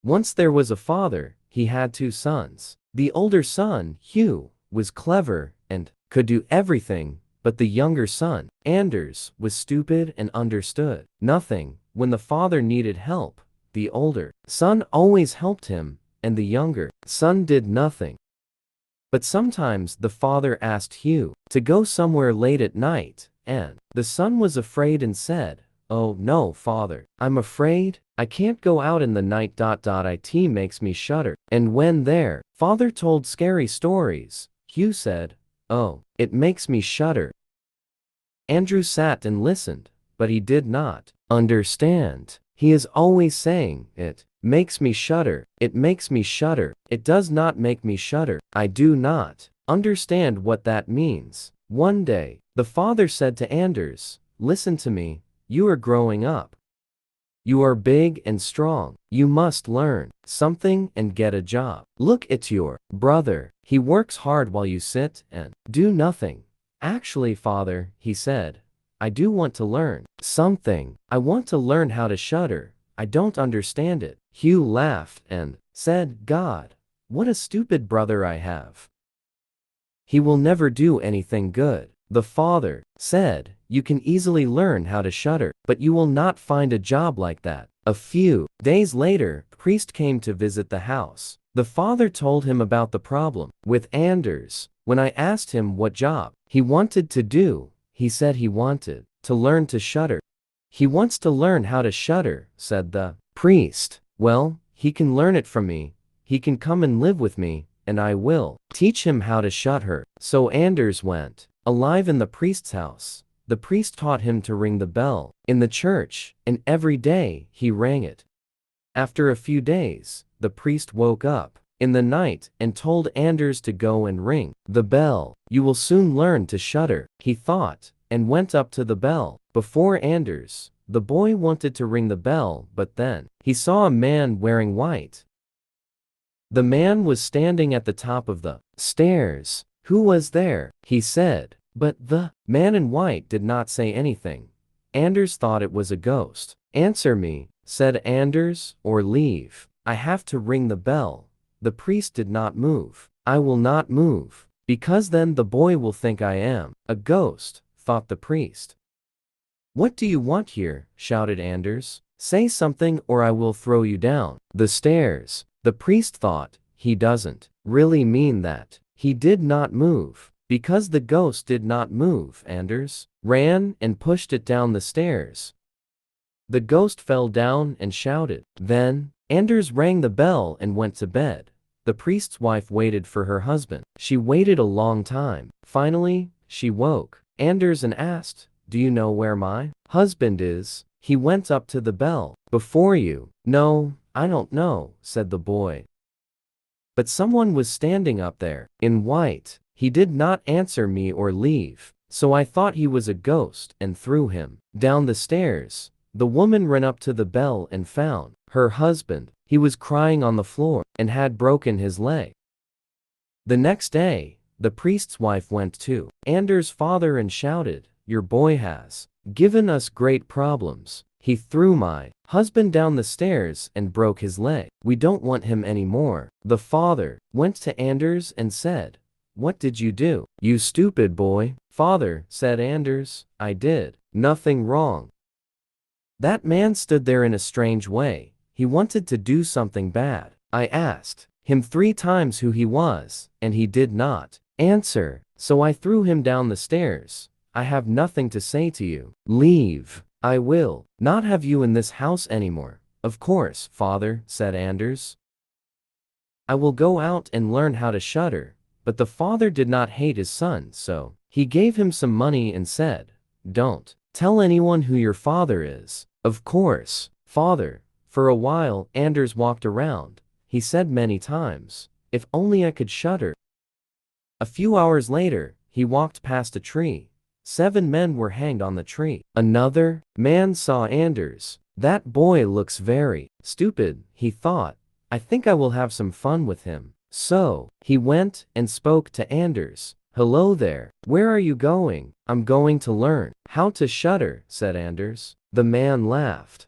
Once there was a father, he had two sons. The older son, Hugh, was clever and could do everything, but the younger son, Anders, was stupid and understood nothing. When the father needed help, the older son always helped him, and the younger son did nothing. But sometimes the father asked Hugh to go somewhere late at night, and the son was afraid and said, "Oh no, father, I'm afraid I can't go out in the night. It makes me shudder." And when their father told scary stories, Hugh said, "Oh, it makes me shudder." Andrew sat and listened, but he did not understand. He is always saying, "It makes me shudder, it makes me shudder, it does not make me shudder." I do not understand what that means. One day, the father said to Anders, "Listen to me, you are growing up. You are big and strong. You must learn something and get a job. Look at your brother. He works hard while you sit and do nothing." "Actually, father," he said, "I do want to learn something. I want to learn how to shudder. I don't understand it." Hugh laughed and said, "God, what a stupid brother I have. He will never do anything good." The father said, "You can easily learn how to shudder, but you will not find a job like that." A few days later, a priest came to visit the house. The father told him about the problem with Anders. When I asked him what job he wanted to do, he said he wanted to learn to shudder. "He wants to learn how to shudder," said the priest. "Well, he can learn it from me. He can come and live with me, and I will teach him how to shudder." So Anders went alive in the priest's house. The priest taught him to ring the bell in the church, and every day he rang it. After a few days, the priest woke up in the night and told Anders to go and ring the bell. "You will soon learn to shudder," he thought, and went up to the bell. Before Anders, the boy wanted to ring the bell, but then he saw a man wearing white. The man was standing at the top of the stairs. "Who was there?" he said. But the man in white did not say anything. Anders thought it was a ghost. "Answer me," said Anders, "or leave. I have to ring the bell." The priest did not move. "I will not move, because then the boy will think I am a ghost," thought the priest. "What do you want here?" shouted Anders. "Say something or I will throw you down the stairs." The priest thought, he doesn't really mean that. He did not move. Because the ghost did not move, Anders ran and pushed it down the stairs. The ghost fell down and shouted. Then Anders rang the bell and went to bed. The priest's wife waited for her husband. She waited a long time. Finally, she woke Anders and asked, "Do you know where my husband is?" "He went up to the bell before you." "No, I don't know," said the boy. "But someone was standing up there, in white. He did not answer me or leave, so I thought he was a ghost and threw him down the stairs." The woman ran up to the bell and found her husband. He was crying on the floor and had broken his leg. The next day, the priest's wife went to Anders' father and shouted, "Your boy has given us great problems. He threw my husband down the stairs and broke his leg. We don't want him anymore." The father went to Anders and said, "What did you do, you stupid boy?" "Father," said Anders, "I did nothing wrong." That man stood there in a strange way. He wanted to do something bad. I asked him 3 times who he was, and he did not answer, so I threw him down the stairs. I have nothing to say to you. Leave. I will not have you in this house anymore. "Of course, father," said Anders. "I will go out and learn how to shudder." But the father did not hate his son, so he gave him some money and said, "Don't tell anyone who your father is." "Of course, father." For a while, Anders walked around. He said many times, "If only I could shudder." A few hours later, he walked past a tree. 7 men were hanged on the tree. Another man saw Anders. "That boy looks very stupid," he thought. "I think I will have some fun with him." So, he went and spoke to Anders. "Hello there. Where are you going?" "I'm going to learn how to shudder," said Anders. The man laughed.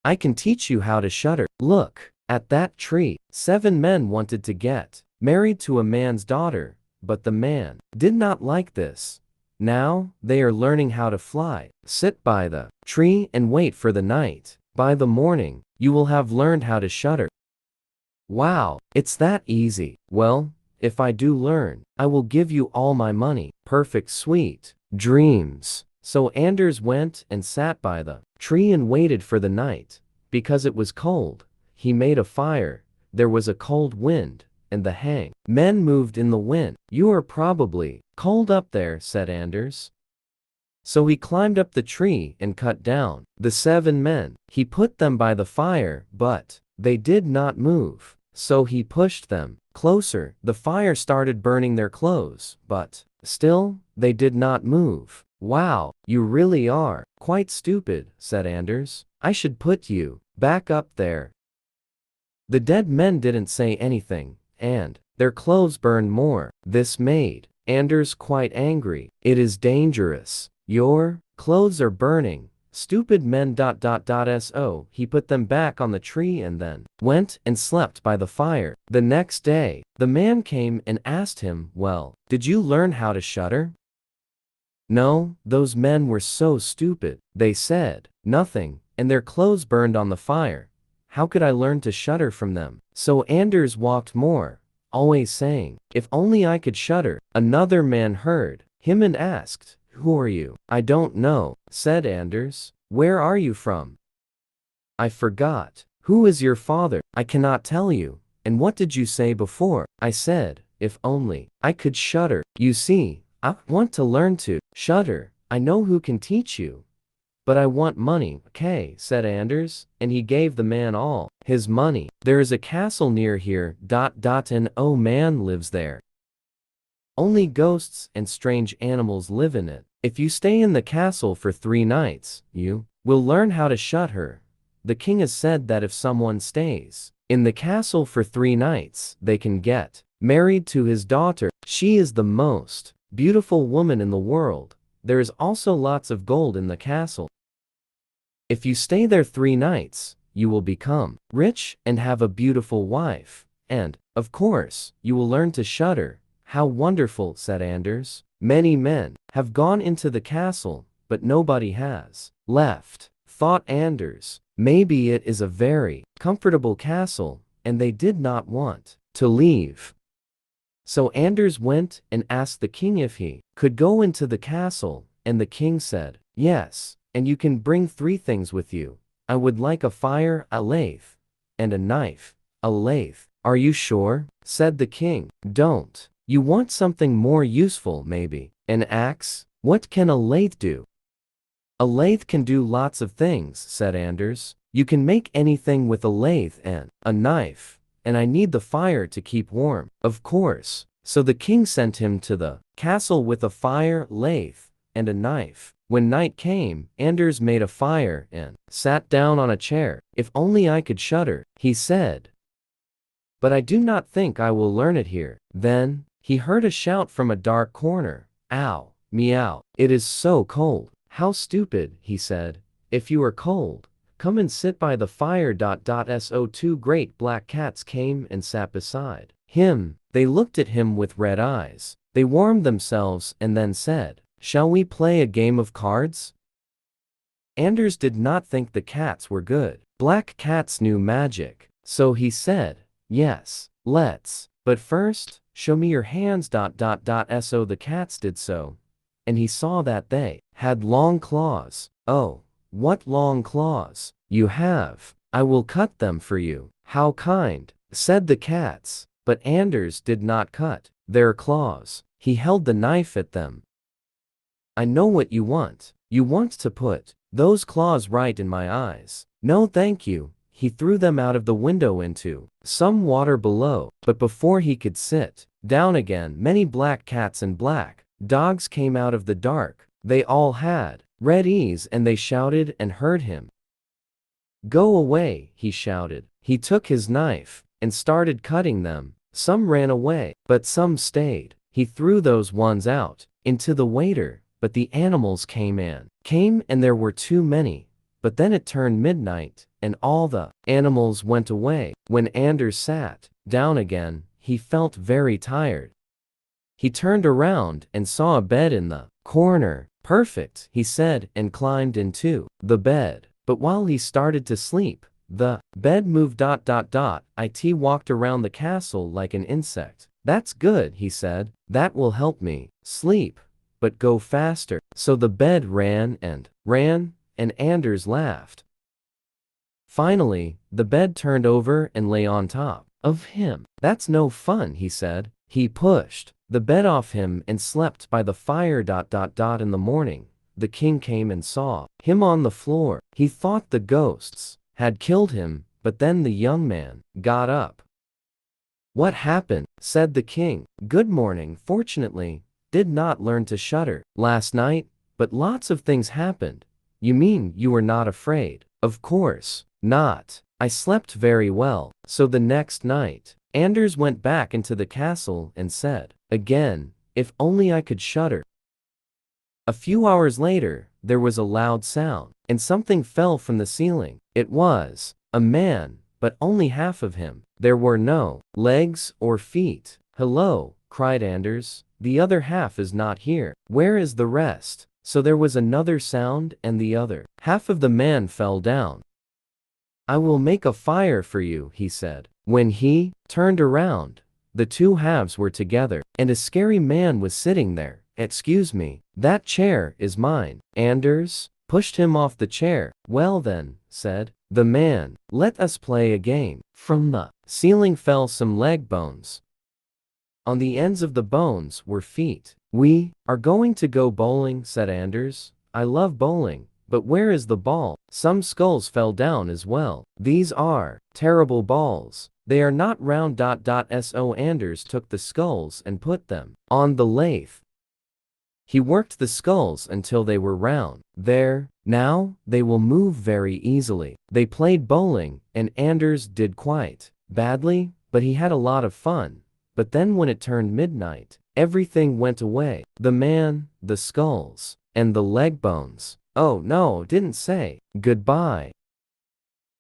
"I can teach you how to shudder. Look." At that tree, 7 men wanted to get married to a man's daughter, but the man did not like this. Now, they are learning how to fly. Sit by the tree and wait for the night. By the morning, you will have learned how to shudder. Wow, it's that easy. Well, if I do learn, I will give you all my money. Perfect sweet dreams. So Anders went and sat by the tree and waited for the night. Because it was cold, he made a fire. There was a cold wind, and the hang men moved in the wind. You are probably cold up there, said Anders. So he climbed up the tree and cut down the 7 men. He put them by the fire, but they did not move. So he pushed them closer. The fire started burning their clothes, but still, they did not move. Wow, you really are quite stupid, said Anders. I should put you back up there. The dead men didn't say anything, and their clothes burned more. This made Anders quite angry. It is dangerous. Your clothes are burning. Stupid men. So he put them back on the tree and then went and slept by the fire. The next day, the man came and asked him, well, did you learn how to shudder? No, those men were so stupid. They said nothing, and their clothes burned on the fire. How could I learn to shudder from them? So Anders walked more, always saying, if only I could shudder. Another man heard him and asked, who are you? I don't know, said Anders. Where are you from? I forgot. Who is your father? I cannot tell you. And what did you say before? I said, if only I could shudder. You see, I want to learn to shudder. I know who can teach you. But I want money. Okay, said Anders, and he gave the man all his money. There is a castle near here. And oh, man lives there. Only ghosts and strange animals live in it. If you stay in the castle for 3 nights, you will learn how to shudder. The king has said that if someone stays in the castle for 3 nights, they can get married to his daughter. She is the most beautiful woman in the world. There is also lots of gold in the castle. If you stay there 3 nights, you will become rich and have a beautiful wife. And, of course, you will learn to shudder. How wonderful, said Anders. Many men have gone into the castle, but nobody has left, thought Anders. Maybe it is a very comfortable castle, and they did not want to leave. So Anders went and asked the king if he could go into the castle, and the king said, yes, and you can bring 3 things with you. I would like a fire, a lathe, and a knife. A lathe. Are you sure? Said the king. Don't you want something more useful, maybe? An axe? What can a lathe do? A lathe can do lots of things, said Anders. You can make anything with a lathe and a knife. And I need the fire to keep warm. Of course. So the king sent him to the castle with a fire, lathe, and a knife. When night came, Anders made a fire and sat down on a chair. If only I could shudder, he said. But I do not think I will learn it here. Then he heard a shout from a dark corner. Ow, meow. It is so cold. How stupid, he said. If you are cold, come and sit by the fire. So 2 great black cats came and sat beside him. They looked at him with red eyes. They warmed themselves and then said, shall we play a game of cards? Anders did not think the cats were good. Black cats knew magic. So he said, yes, let's. But first, show me your hands. So the cats did so. And he saw that they had long claws. Oh, what long claws you have. I will cut them for you. How kind, said the cats. But Anders did not cut their claws. He held the knife at them. I know what you want. You want to put those claws right in my eyes. No, thank you. He threw them out of the window into some water below. But before he could sit down again, many black cats and black dogs came out of the dark. They all had red eyes and they shouted and heard him. Go away, he shouted. He took his knife and started cutting them. Some ran away, but some stayed. He threw those ones out into the water, but the animals came and there were too many. But then it turned midnight, and all the animals went away. When Anders sat down again, he felt very tired. He turned around and saw a bed in the corner. Perfect, he said, and climbed into the bed. But while he started to sleep, the bed moved. It walked around the castle like an insect. That's good, he said. That will help me sleep. But go faster. So the bed ran, and Anders laughed. Finally, the bed turned over and lay on top of him. That's no fun, he said. He pushed the bed off him and slept by the fire. In the morning, the king came and saw him on the floor. He thought the ghosts had killed him, but then the young man got up. What happened? Said the king. Good morning. Fortunately, did not learn to shudder last night, but lots of things happened. You mean you were not afraid? Of course not. I slept very well. So the next night, Anders went back into the castle and said, again, if only I could shudder. A few hours later, there was a loud sound, and something fell from the ceiling. It was a man, but only half of him. There were no legs or feet. Hello, cried Anders. The other half is not here. Where is the rest? So there was another sound, and the other half of the man fell down. I will make a fire for you, he said. When he turned around, the two halves were together, and a scary man was sitting there. Excuse me, that chair is mine. Anders pushed him off the chair. Well then, said the man, let us play a game. From the ceiling fell some leg bones. On the ends of the bones were feet. We are going to go bowling, said Anders. I love bowling, but where is the ball? Some skulls fell down as well. These are terrible balls. They are not round. So Anders took the skulls and put them on the lathe. He worked the skulls until they were round. There, now, they will move very easily. They played bowling, and Anders did quite badly, but he had a lot of fun. But then when it turned midnight, everything went away. The man, the skulls, and the leg bones. Oh no, didn't say goodbye.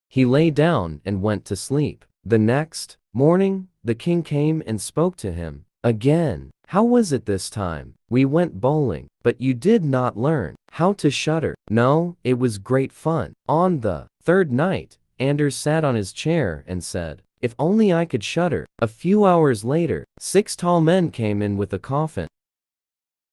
He lay down and went to sleep. The next morning, the king came and spoke to him again. How was it this time? We went bowling, but you did not learn how to shudder. No, it was great fun. On the third night, Anders sat on his chair and said, if only I could shudder. A few hours later, 6 tall men came in with a coffin.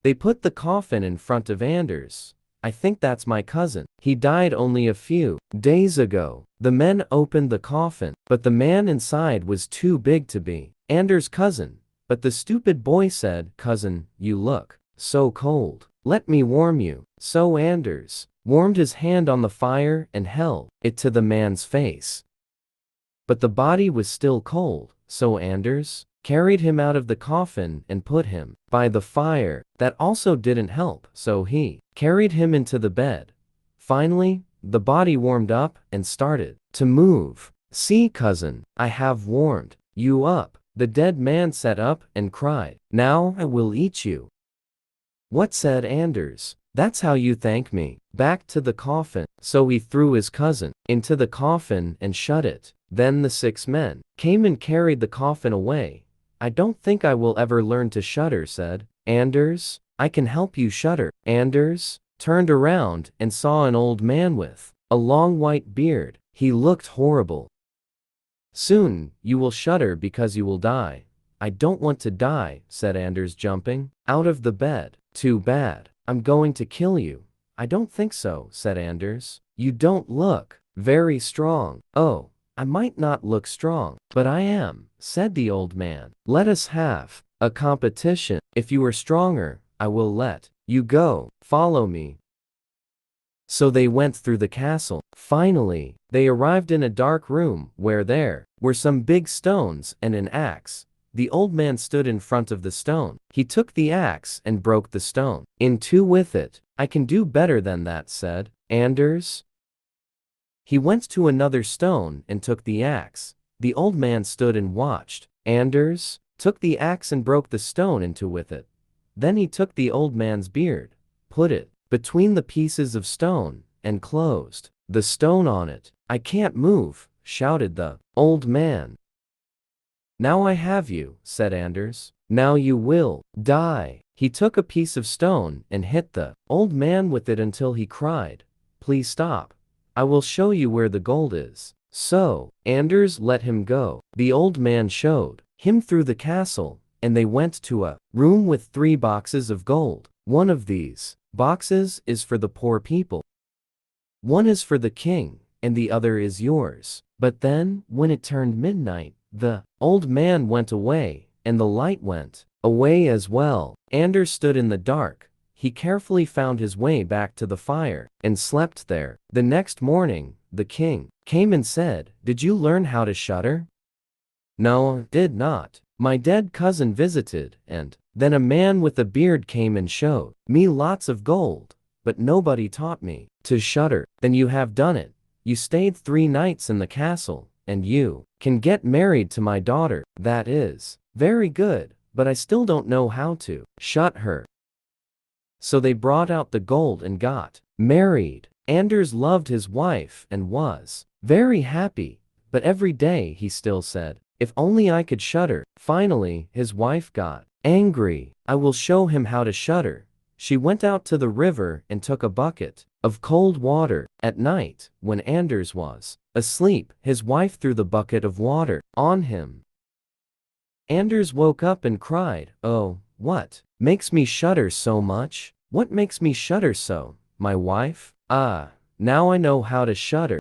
They put the coffin in front of Anders. I think that's my cousin. He died only a few days ago. The men opened the coffin, but the man inside was too big to be Anders' cousin. But the stupid boy said, cousin, you look so cold. Let me warm you. So Anders warmed his hand on the fire and held it to the man's face. But the body was still cold, so Anders carried him out of the coffin and put him by the fire. That also didn't help, so he carried him into the bed. Finally, the body warmed up and started to move. See, cousin, I have warmed you up. The dead man sat up and cried, now I will eat you. What, said Anders, that's how you thank me. Back to the coffin. So he threw his cousin into the coffin and shut it. Then the 6 men came and carried the coffin away. I don't think I will ever learn to shudder, said Anders. I can help you shudder. Anders turned around and saw an old man with a long white beard. He looked horrible. Soon, you will shudder because you will die. I don't want to die, said Anders, jumping out of the bed. Too bad. I'm going to kill you. I don't think so, said Anders. You don't look very strong. Oh, I might not look strong, but I am, said the old man. Let us have a competition. If you are stronger, I will let you go. Follow me. So they went through the castle. Finally, they arrived in a dark room where there were some big stones and an axe. The old man stood in front of the stone. He took the axe and broke the stone in two with it. I can do better than that, said Anders. He went to another stone and took the axe. The old man stood and watched. Anders took the axe and broke the stone in two with it. Then he took the old man's beard, put it between the pieces of stone, and closed the stone on it. I can't move, shouted the old man. Now I have you, said Anders. Now you will die. He took a piece of stone and hit the old man with it until he cried, please stop. I will show you where the gold is. So, Anders let him go. The old man showed him through the castle, and they went to a room with 3 boxes of gold. One of these boxes is for the poor people. One is for the king, and the other is yours. But then, when it turned midnight, the old man went away, and the light went away as well. Anders stood in the dark. He carefully found his way back to the fire, and slept there. The next morning, the king came and said, did you learn how to shudder? No, did not. My dead cousin visited, and then a man with a beard came and showed me lots of gold, but nobody taught me to shudder. Then you have done it. You stayed 3 nights in the castle, and you can get married to my daughter. That is very good, but I still don't know how to shut her. So they brought out the gold and got married. Anders loved his wife and was very happy, but every day he still said, if only I could shudder. Finally, his wife got angry. I will show him how to shudder. She went out to the river and took a bucket of cold water. At night, when Anders was asleep, his wife threw the bucket of water on him. Anders woke up and cried, oh, what makes me shudder so much? What makes me shudder so? My wife? Ah, now I know how to shudder.